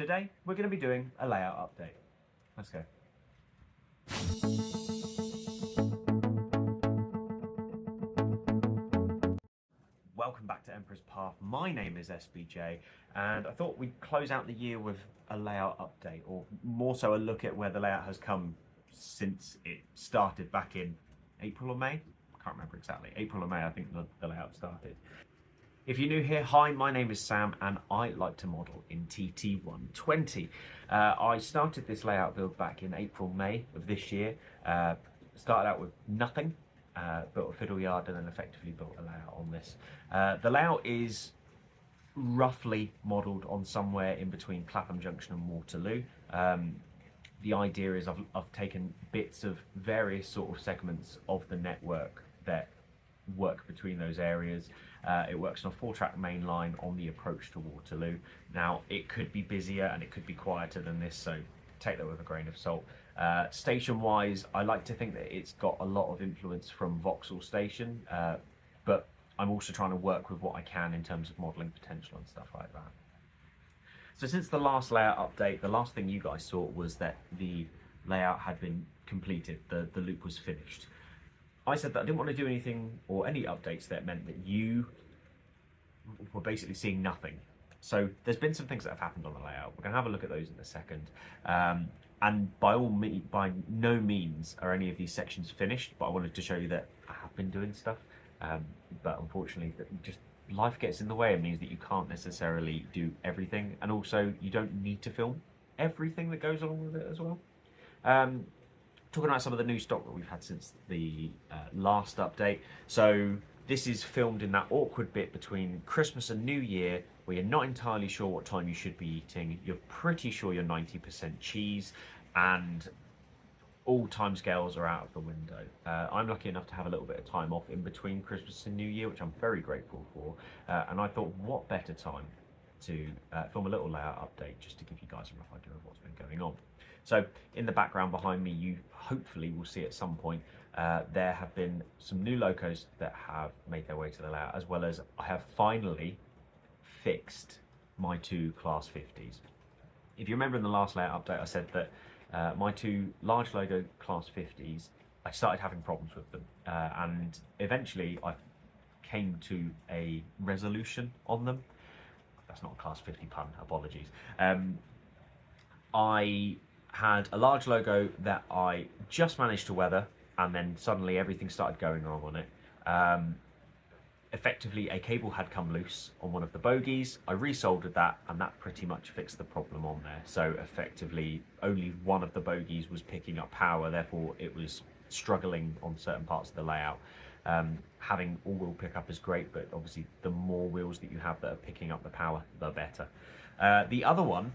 Today we're going to be doing a layout update. Let's go. Welcome back to Emperor's Path. My name is SBJ and I thought we'd close out the year with a layout update, or more so a look at where the layout has come since it started back in April or May. I can't remember exactly. April or May I think the layout started. If you're new here, hi, my name is Sam and I like to model in TT120. I started this layout build back in April, May of this year. Started out with nothing, built a fiddle yard and then effectively built a layout on this. The layout is roughly modelled on somewhere in between Clapham Junction and Waterloo. The idea is I've taken bits of various sort of segments of the network that work between those areas. It works on a 4-track main line on the approach to Waterloo. Now it could be busier and it could be quieter than this, so take that with a grain of salt. Station wise, I like to think that it's got a lot of influence from Vauxhall Station, but I'm also trying to work with what I can in terms of modelling potential and stuff like that. So since the last layout update, the last thing you guys saw was that the layout had been completed, the loop was finished. I said that I didn't want to do anything or any updates that meant that you were basically seeing nothing. So there's been some things that have happened on the layout. We're going to have a look at those in a second. And by no means are any of these sections finished, but I wanted to show you that I have been doing stuff. But unfortunately, just life gets in the way. It means that you can't necessarily do everything. And also, you don't need to film everything that goes along with it as well. Talking about some of the new stock that we've had since the last update. So this is filmed in that awkward bit between Christmas and New Year where you're not entirely sure what time you should be eating. You're pretty sure you're 90% cheese and all timescales are out of the window. I'm lucky enough to have a little bit of time off in between Christmas and New Year, which I'm very grateful for. And I thought, what better time to film a little layout update just to give you guys a rough idea of what's been going on. So in the background behind me, you hopefully will see at some point, there have been some new locos that have made their way to the layout, as well as I have finally fixed my 2 Class 50s. If you remember in the last layout update, I said that my 2 large logo Class 50s, I started having problems with them. And eventually I came to a resolution on them. That's not a Class 50 pun, apologies. I had a large logo that I just managed to weather, and then suddenly everything started going wrong on it. Effectively, a cable had come loose on one of the bogies. I resoldered that, and that pretty much fixed the problem on there. So effectively, only one of the bogies was picking up power, therefore it was struggling on certain parts of the layout. Having all-wheel pickup is great, but obviously the more wheels that you have that are picking up the power, the better. The other one,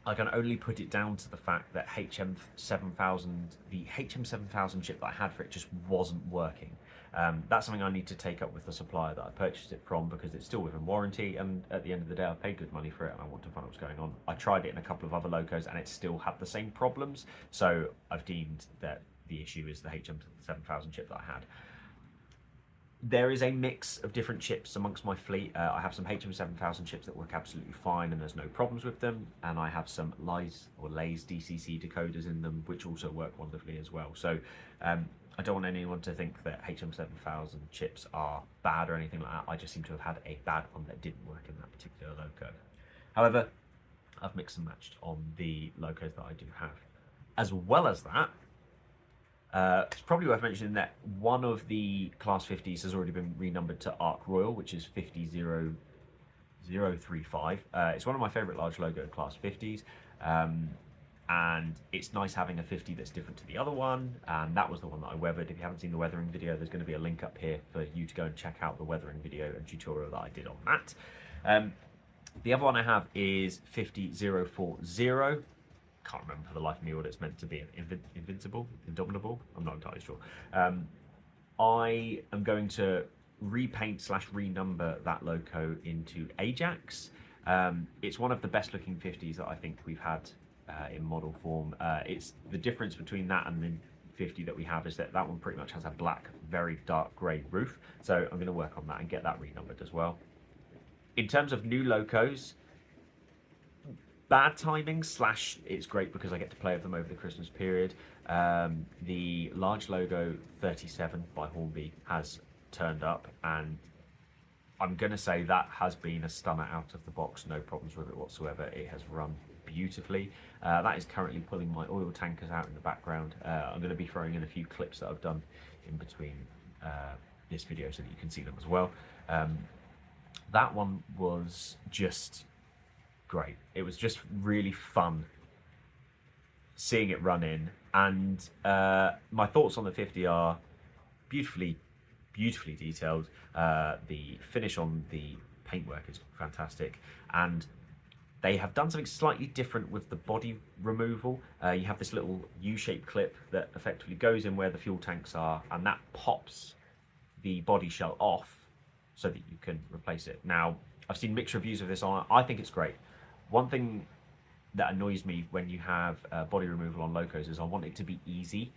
I can only put it down to the fact that the HM7000 chip that I had for it just wasn't working. That's something I need to take up with the supplier that I purchased it from, because it's still within warranty, and at the end of the day I paid good money for it and I want to find out what's going on. I tried it in a couple of other locos and it still had the same problems, so I've deemed that the issue is the HM7000 chip that I had. There is a mix of different chips amongst my fleet. I have some HM7000 chips that work absolutely fine and there's no problems with them, and I have some Lays DCC decoders in them which also work wonderfully as well. So I don't want anyone to think that HM7000 chips are bad or anything like that. I just seem to have had a bad one that didn't work in that particular loco. However, I've mixed and matched on the locos that I do have. As well as that, it's probably worth mentioning that one of the Class 50s has already been renumbered to Arc Royal, which is 50035. It's one of my favourite large logo Class 50s, and it's nice having a 50 that's different to the other one, and that was the one that I weathered. If you haven't seen the weathering video, there's going to be a link up here for you to go and check out the weathering video and tutorial that I did on that. The other one I have is 50040. Can't remember for the life of me what it's meant to be. Indomitable? I'm not entirely sure. I am going to repaint / renumber that loco into Ajax. It's one of the best looking 50s that I think we've had in model form. It's the difference between that and the 50 that we have is that that one pretty much has a black, very dark grey roof. So I'm going to work on that and get that renumbered as well. In terms of new locos, bad timing slash it's great because I get to play with them over the Christmas period. The large logo 37 by Hornby has turned up, and I'm going to say that has been a stunner out of the box, no problems with it whatsoever. It has run beautifully. That is currently pulling my oil tankers out in the background. I'm going to be throwing in a few clips that I've done in between this video so that you can see them as well. That one was just great. It was just really fun seeing it run in, and my thoughts on the 50 are beautifully detailed. The finish on the paintwork is fantastic, and they have done something slightly different with the body removal. You have this little U-shaped clip that effectively goes in where the fuel tanks are, and that pops the body shell off so that you can replace it. Now, I've seen mixed reviews of this on. I think it's great. One thing that annoys me when you have body removal on locos is I want it to be easy.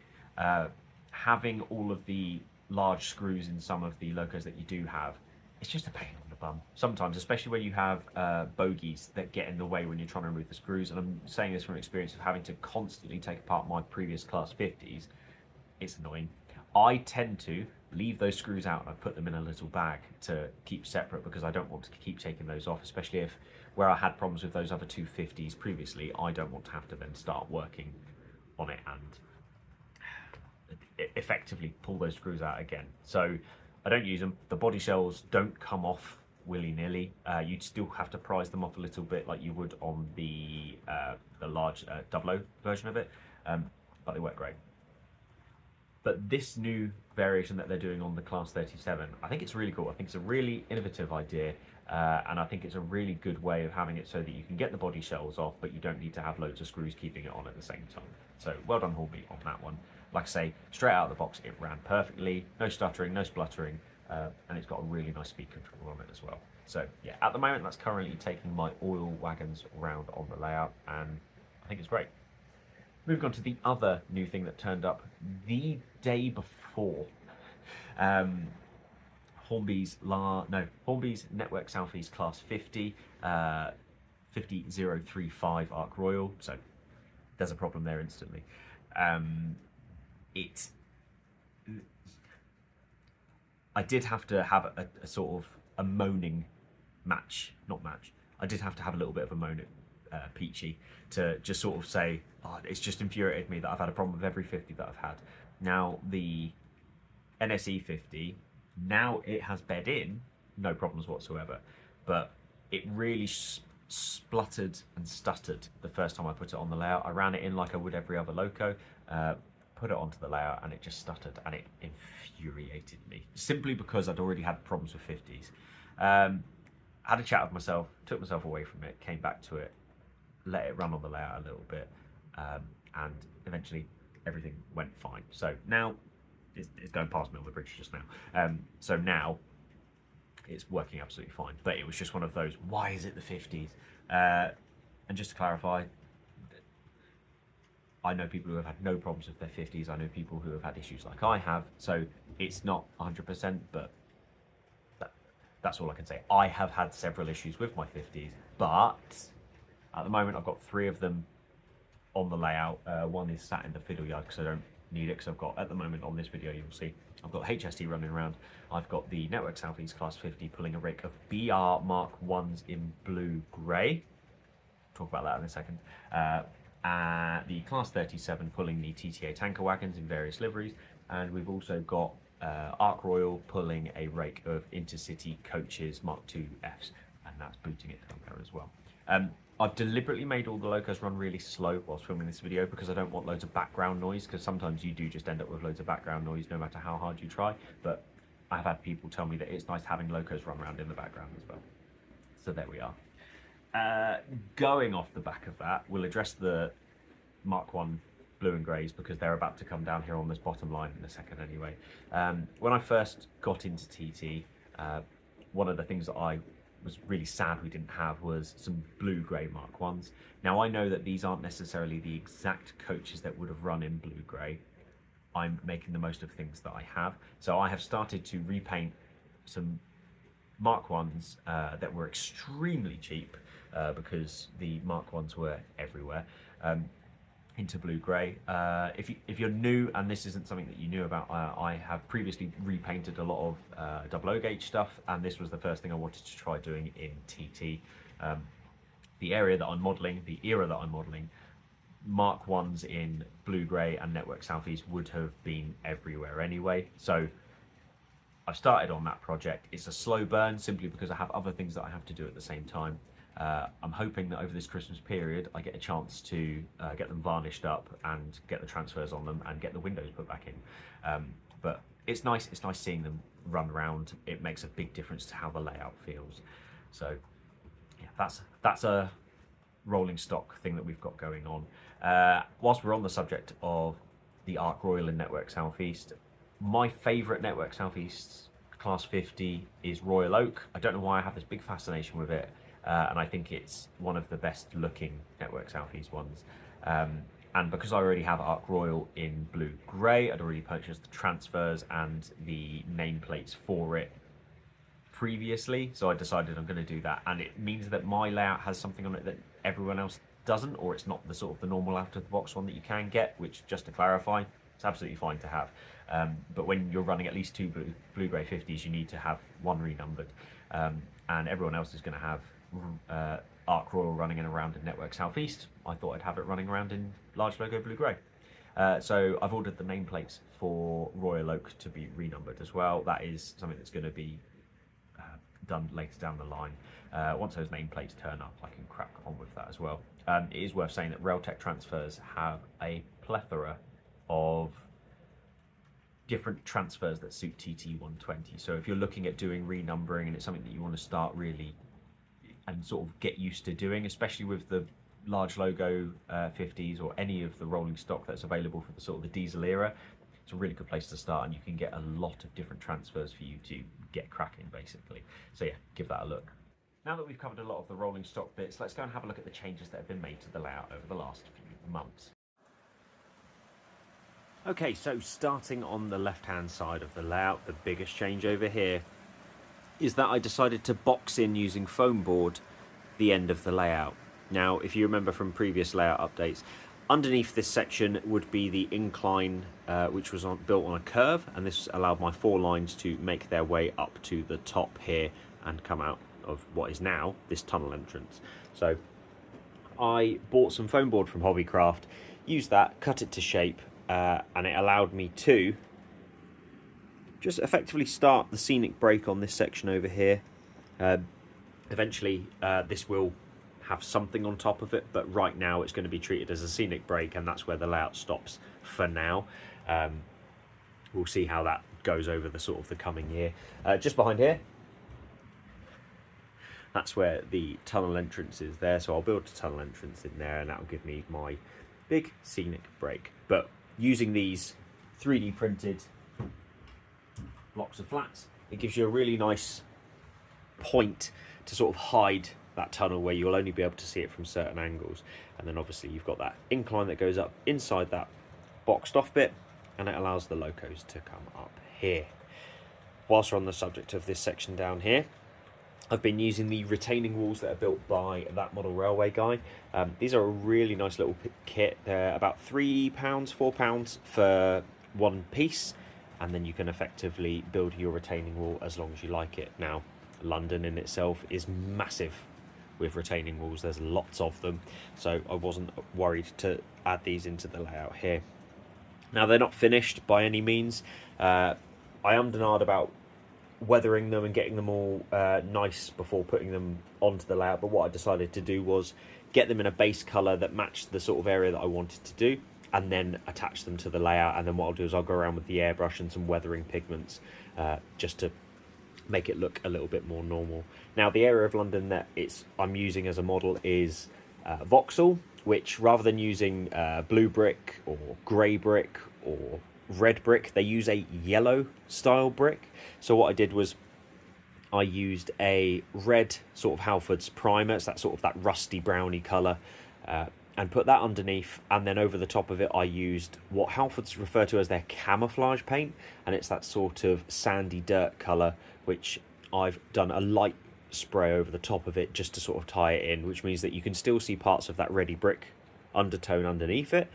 Having all of the large screws in some of the locos that you do have, it's just a pain in the bum sometimes, especially when you have bogies that get in the way when you're trying to remove the screws. And I'm saying this from experience of having to constantly take apart my previous class 50s. It's annoying. I tend to leave those screws out and I put them in a little bag to keep separate, because I don't want to keep taking those off, especially if where I had problems with those other 250s previously, I don't want to have to then start working on it and effectively pull those screws out again. So I don't use them. The body shells don't come off willy-nilly. You'd still have to prise them off a little bit like you would on the large 00 version of it, but they work great. But this new variation that they're doing on the Class 37, I think it's really cool. I think it's a really innovative idea, and I think it's a really good way of having it so that you can get the body shells off, but you don't need to have loads of screws keeping it on at the same time. So well done, Hornby, on that one. Like I say, straight out of the box, it ran perfectly, no stuttering, no spluttering, and it's got a really nice speed control on it as well. So yeah, at the moment, that's currently taking my oil wagons around on the layout, and I think it's great. Moving on to the other new thing that turned up the day before. Hornby's Network Southeast Class 50, 50035 Arc Royal. So there's a problem there instantly. I did have to have a sort of a moaning match, not match. I did have to have a little bit of a moan at Peachy to just sort of say, oh, it's just infuriated me that I've had a problem with every 50 that I've had. Now the NSE 50, now it has bed in, no problems whatsoever, but it really spluttered and stuttered the first time I put it on the layout. I ran it in like I would every other loco, put it onto the layout, and it just stuttered, and it infuriated me, simply because I'd already had problems with 50s. Had a chat with myself, took myself away from it, came back to it, let it run on the layout a little bit, and eventually everything went fine. So now it's going past me on the bridge just now. So now it's working absolutely fine. But it was just one of those, why is it the 50s? And just to clarify, I know people who have had no problems with their 50s. I know people who have had issues like I have. So it's not 100%, but that's all I can say. I have had several issues with my 50s, but at the moment I've got 3 of them on the layout. One is sat in the fiddle yard because I don't need it, because I've got, at the moment on this video you'll see, I've got HST running around. I've got the Network Southeast Class 50 pulling a rake of BR Mark 1s in blue grey. Talk about that in a second. The Class 37 pulling the TTA tanker wagons in various liveries, and we've also got Arc Royal pulling a rake of intercity coaches Mark II Fs, and that's booting it down there as well. I've deliberately made all the locos run really slow whilst filming this video because I don't want loads of background noise, because sometimes you do just end up with loads of background noise no matter how hard you try. But I've had people tell me that it's nice having locos run around in the background as well. So there we are. Going off the back of that, we'll address the Mark 1 blue and greys because they're about to come down here on this bottom line in a second anyway. When I first got into TT, one of the things that I was really sad we didn't have was some blue-grey Mark 1s. Now I know that these aren't necessarily the exact coaches that would have run in blue-grey. I'm making the most of things that I have. So I have started to repaint some Mark 1s that were extremely cheap because the Mark 1s were everywhere. Into blue-grey. If you're new and this isn't something that you knew about, I have previously repainted a lot of double O gauge stuff, and this was the first thing I wanted to try doing in TT. The area that I'm modelling, the era that I'm modelling, Mark 1s in blue-grey and Network Southeast would have been everywhere anyway. So I've started on that project. It's a slow burn simply because I have other things that I have to do at the same time. I'm hoping that over this Christmas period I get a chance to get them varnished up and get the transfers on them and get the windows put back in. But it's nice seeing them run around. It makes a big difference to how the layout feels. So yeah, that's a rolling stock thing that we've got going on. Whilst we're on the subject of the Arc Royal in Network Southeast, my favourite Network Southeast Class 50 is Royal Oak. I don't know why I have this big fascination with it. And I think it's one of the best looking Network Southeast ones. And because I already have Arc Royal in blue-grey, I'd already purchased the transfers and the nameplates for it previously, so I decided I'm going to do that. And it means that my layout has something on it that everyone else doesn't, or it's not the sort of the normal out-of-the-box one that you can get, which, just to clarify, it's absolutely fine to have. But when you're running at least two blue-grey 50s, you need to have one renumbered. And everyone else is going to have Arc Royal running in around in Network Southeast. I thought I'd have it running around in large logo blue-grey. So I've ordered the nameplates for Royal Oak to be renumbered as well. That is something that's going to be done later down the line. Once those nameplates turn up, I can crack on with that as well. It is worth saying that Railtech transfers have a plethora of different transfers that suit TT120. So if you're looking at doing renumbering and it's something that you want to start really and sort of get used to doing, especially with the large logo 50s or any of the rolling stock that's available for the sort of the diesel era, it's a really good place to start, and you can get a lot of different transfers for you to get cracking basically. So yeah, give that a look. Now that we've covered a lot of the rolling stock bits, let's go and have a look at the changes that have been made to the layout over the last few months. Okay, so starting on the left-hand side of the layout, the biggest change over here is that I decided to box in using foam board the end of the layout. Now, if you remember from previous layout updates, underneath this section would be the incline, which was built on a curve, and this allowed my 4 lines to make their way up to the top here and come out of what is now this tunnel entrance. So I bought some foam board from Hobbycraft, used that, cut it to shape, and it allowed me to just effectively start the scenic break on this section over here. Eventually this will have something on top of it, but right now it's going to be treated as a scenic break, and that's where the layout stops for now. We'll see how that goes over the sort of the coming year. Just behind here, that's where the tunnel entrance is there, so I'll build a tunnel entrance in there, and that'll give me my big scenic break. But using these 3D printed blocks of flats, it gives you a really nice point to sort of hide that tunnel where you'll only be able to see it from certain angles. And then obviously you've got that incline that goes up inside that boxed off bit, and it allows the locos to come up here. Whilst we're on the subject of this section down here, I've been using the retaining walls that are built by that model railway guy. These are a really nice little kit. They're about £3, £4 for one piece, and then you can effectively build your retaining wall as long as you like it. Now, London in itself is massive with retaining walls. There's lots of them, so I wasn't worried to add these into the layout here. Now, they're not finished by any means. I ummed and ahed about weathering them and getting them all nice before putting them onto the layout, but what I decided to do was get them in a base colour that matched the sort of area that I wanted to do, and then attach them to the layout. And then what I'll do is I'll go around with the airbrush and some weathering pigments just to make it look a little bit more normal. Now, the area of London that I'm using as a model is Vauxhall, which rather than using blue brick or grey brick or red brick, they use a yellow style brick. So what I did was I used a red sort of Halfords primer. It's that sort of that rusty browny colour, and put that underneath, and then over the top of it I used what Halfords refer to as their camouflage paint, and it's that sort of sandy dirt colour, which I've done a light spray over the top of it just to sort of tie it in, which means that you can still see parts of that ready brick undertone underneath it,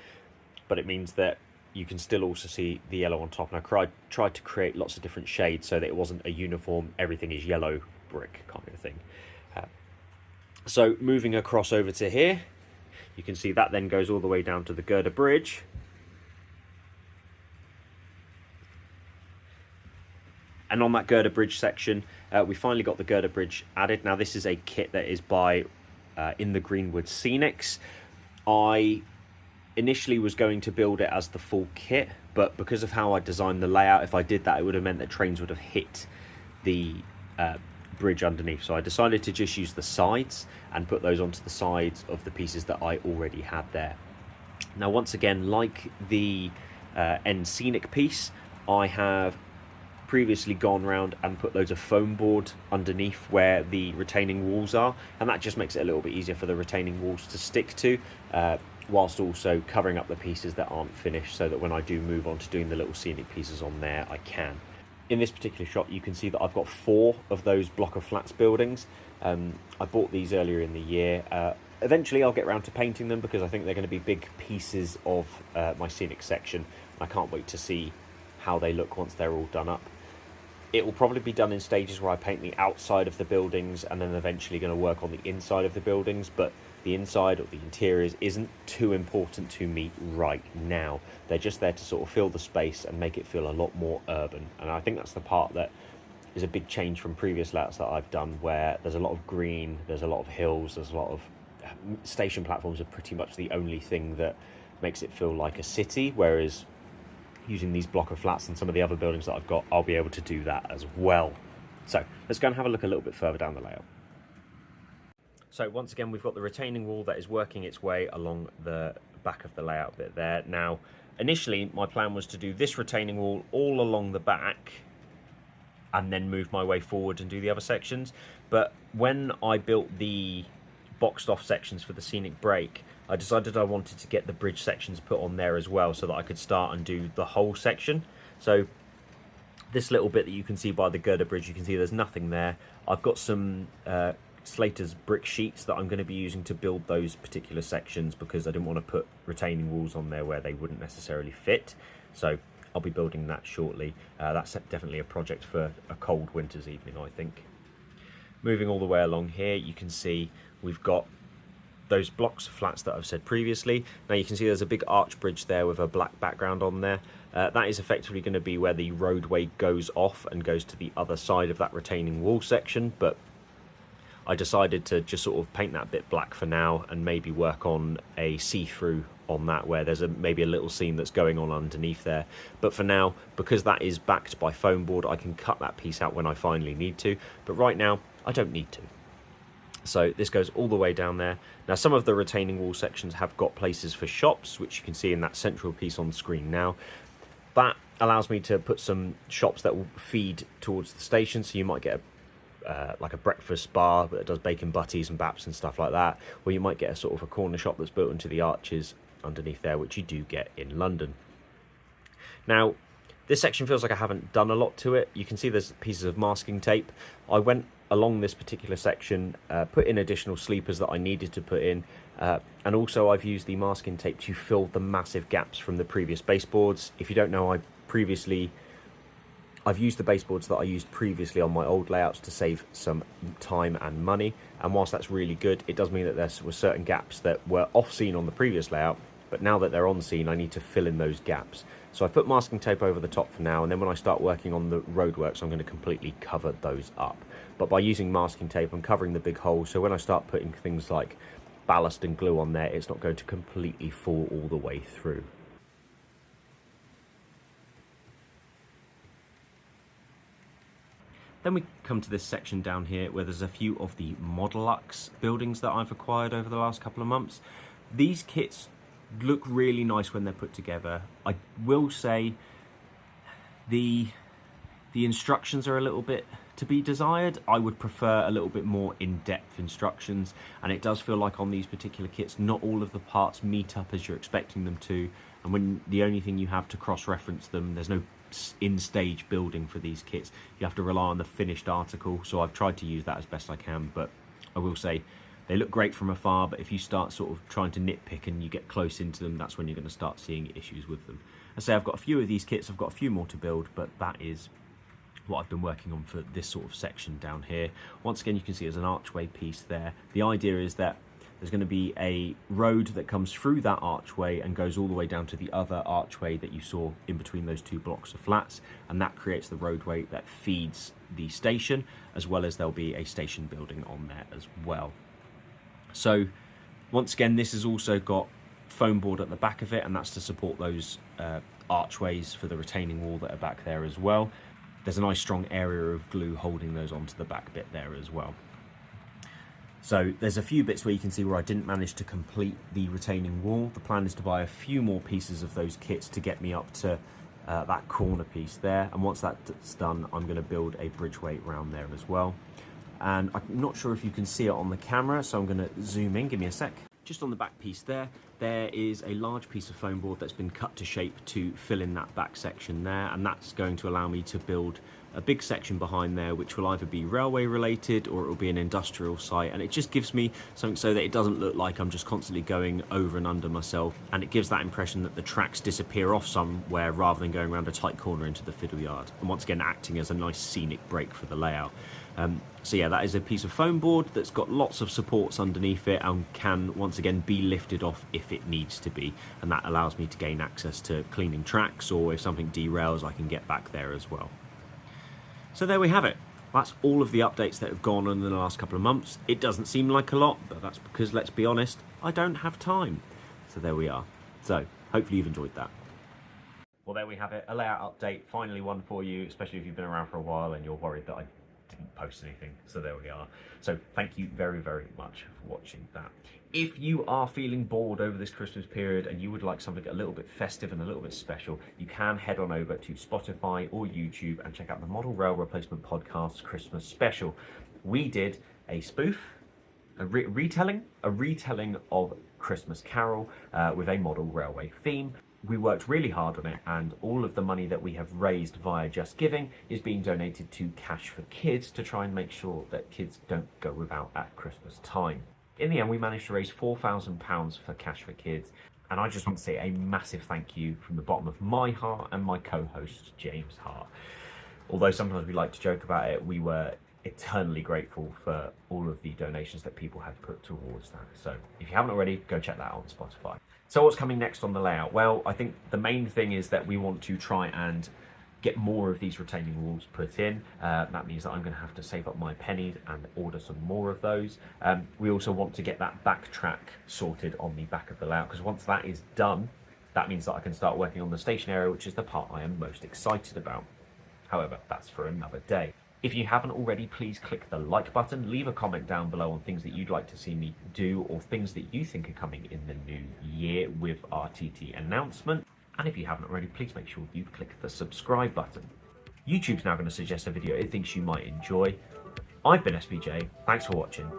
but it means that you can still also see the yellow on top. And I tried to create lots of different shades so that it wasn't a uniform, everything is yellow brick kind of thing. So moving across over to here, you can see that then goes all the way down to the girder bridge. And on that girder bridge section, we finally got the girder bridge added. Now this is a kit that is by In the Greenwood Scenics. I initially was going to build it as the full kit, but because of how I designed the layout, if I did that, it would have meant that trains would have hit the bridge underneath. So I decided to just use the sides and put those onto the sides of the pieces that I already had there. Now once again, like the end scenic piece, I have previously gone around and put loads of foam board underneath where the retaining walls are, and that just makes it a little bit easier for the retaining walls to stick to, whilst also covering up the pieces that aren't finished, so that when I do move on to doing the little scenic pieces on there, I can. In this particular shot, you can see that I've got 4 of those block of flats buildings. I bought these earlier in the year. Eventually I'll get around to painting them because I think they're going to be big pieces of my scenic section. I can't wait to see how they look once they're all done up. It will probably be done in stages where I paint the outside of the buildings and then eventually going to work on the inside of the buildings, but the inside or the interiors isn't too important to me right now. They're just there to sort of fill the space and make it feel a lot more urban. And I think that's the part that is a big change from previous layouts that I've done, where there's a lot of green, there's a lot of hills, there's a lot of station platforms are pretty much the only thing that makes it feel like a city, whereas using these block of flats and some of the other buildings that I've got, I'll be able to do that as well. So let's go and have a look a little bit further down the layout. So once again, we've got the retaining wall that is working its way along the back of the layout bit there. Now, initially my plan was to do this retaining wall all along the back and then move my way forward and do the other sections. But when I built the boxed off sections for the scenic break, I decided I wanted to get the bridge sections put on there as well so that I could start and do the whole section. So this little bit that you can see by the girder bridge, you can see there's nothing there. I've got some Slater's brick sheets that I'm going to be using to build those particular sections because I didn't want to put retaining walls on there where they wouldn't necessarily fit. So I'll be building that shortly. That's definitely a project for a cold winter's evening, I think. Moving all the way along here, you can see we've got those blocks of flats that I've said previously. Now you can see there's a big arch bridge there with a black background on there. That is effectively going to be where the roadway goes off and goes to the other side of that retaining wall section, but I decided to just sort of paint that bit black for now and maybe work on a see-through on that where there's maybe a little seam that's going on underneath there. But for now, because that is backed by foam board, I can cut that piece out when I finally need to, but right now I don't need to. So this goes all the way down there. Now some of the retaining wall sections have got places for shops, which you can see in that central piece on the screen now. That allows me to put some shops that will feed towards the station, so you might get like a breakfast bar that does bacon butties and baps and stuff like that, or you might get a sort of a corner shop that's built into the arches underneath there, which you do get in London. Now this section feels like I haven't done a lot to it. You can see there's pieces of masking tape. I went along this particular section, put in additional sleepers that I needed to put in, and also I've used the masking tape to fill the massive gaps from the previous baseboards. If you don't know, I've used the baseboards that I used previously on my old layouts to save some time and money, and whilst that's really good, it does mean that there were certain gaps that were off scene on the previous layout, but now that they're on scene, I need to fill in those gaps. So I put masking tape over the top for now, and then when I start working on the roadworks, I'm going to completely cover those up. But by using masking tape, I'm covering the big holes, so when I start putting things like ballast and glue on there, it's not going to completely fall all the way through. Then we come to this section down here where there's a few of the Modelux buildings that I've acquired over the last couple of months. These kits look really nice when they're put together. I will say the instructions are a little bit to be desired. I would prefer a little bit more in-depth instructions, and it does feel like on these particular kits not all of the parts meet up as you're expecting them to, and when the only thing you have to cross-reference them, there's no in stage building for these kits. You have to rely on the finished article, so I've tried to use that as best I can, but I will say they look great from afar, but if you start sort of trying to nitpick and you get close into them, that's when you're going to start seeing issues with them. I say I've got a few of these kits, I've got a few more to build, but that is what I've been working on for this sort of section down here. Once again, you can see there's an archway piece there. The idea is that there's going to be a road that comes through that archway and goes all the way down to the other archway that you saw in between those two blocks of flats, and that creates the roadway that feeds the station, as well as there'll be a station building on there as well. So once again, this has also got foam board at the back of it, and that's to support those archways for the retaining wall that are back there as well. There's a nice strong area of glue holding those onto the back bit there as well. So there's a few bits where you can see where I didn't manage to complete the retaining wall. The plan is to buy a few more pieces of those kits to get me up to that corner piece there. And once that's done, I'm going to build a bridgeway around there as well. And I'm not sure if you can see it on the camera, so I'm going to zoom in. Give me a sec. Just on the back piece there is a large piece of foam board that's been cut to shape to fill in that back section there, and that's going to allow me to build a big section behind there, which will either be railway related or it will be an industrial site, and it just gives me something so that it doesn't look like I'm just constantly going over and under myself, and it gives that impression that the tracks disappear off somewhere rather than going around a tight corner into the fiddle yard, and once again acting as a nice scenic break for the layout. So yeah, that is a piece of foam board that's got lots of supports underneath it and can once again be lifted off if it needs to be, and that allows me to gain access to cleaning tracks, or if something derails I can get back there as well. So there we have it. That's all of the updates that have gone on in the last couple of months. It doesn't seem like a lot, but that's because, let's be honest, I don't have time. So there we are. So hopefully you've enjoyed that. Well, there we have it. A layout update, finally one for you, especially if you've been around for a while and you're worried that I didn't post anything. So there we are. So thank you very, very much for watching that. If you are feeling bored over this Christmas period and you would like something a little bit festive and a little bit special, you can head on over to Spotify or YouTube and check out the Model Rail Replacement Podcast Christmas Special. We did a spoof, a retelling of Christmas Carol with a model railway theme. We worked really hard on it, and all of the money that we have raised via Just Giving is being donated to Cash for Kids to try and make sure that kids don't go without at Christmas time. In the end, we managed to raise £4,000 for Cash for Kids, and I just want to say a massive thank you from the bottom of my heart and my co-host James' heart. Although sometimes we like to joke about it, we were eternally grateful for all of the donations that people had put towards that. So if you haven't already, go check that out on Spotify. So what's coming next on the layout? Well, I think the main thing is that we want to try and get more of these retaining walls put in. That means that I'm going to have to save up my pennies and order some more of those. We also want to get that back track sorted on the back of the layout, because once that is done, that means that I can start working on the station area, which is the part I am most excited about. However, that's for another day. If you haven't already, please click the like button, leave a comment down below on things that you'd like to see me do or things that you think are coming in the new year with our TT announcement. And if you haven't already, please make sure you click the subscribe button. YouTube's now going to suggest a video it thinks you might enjoy. I've been SBJ, thanks for watching.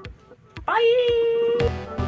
Bye!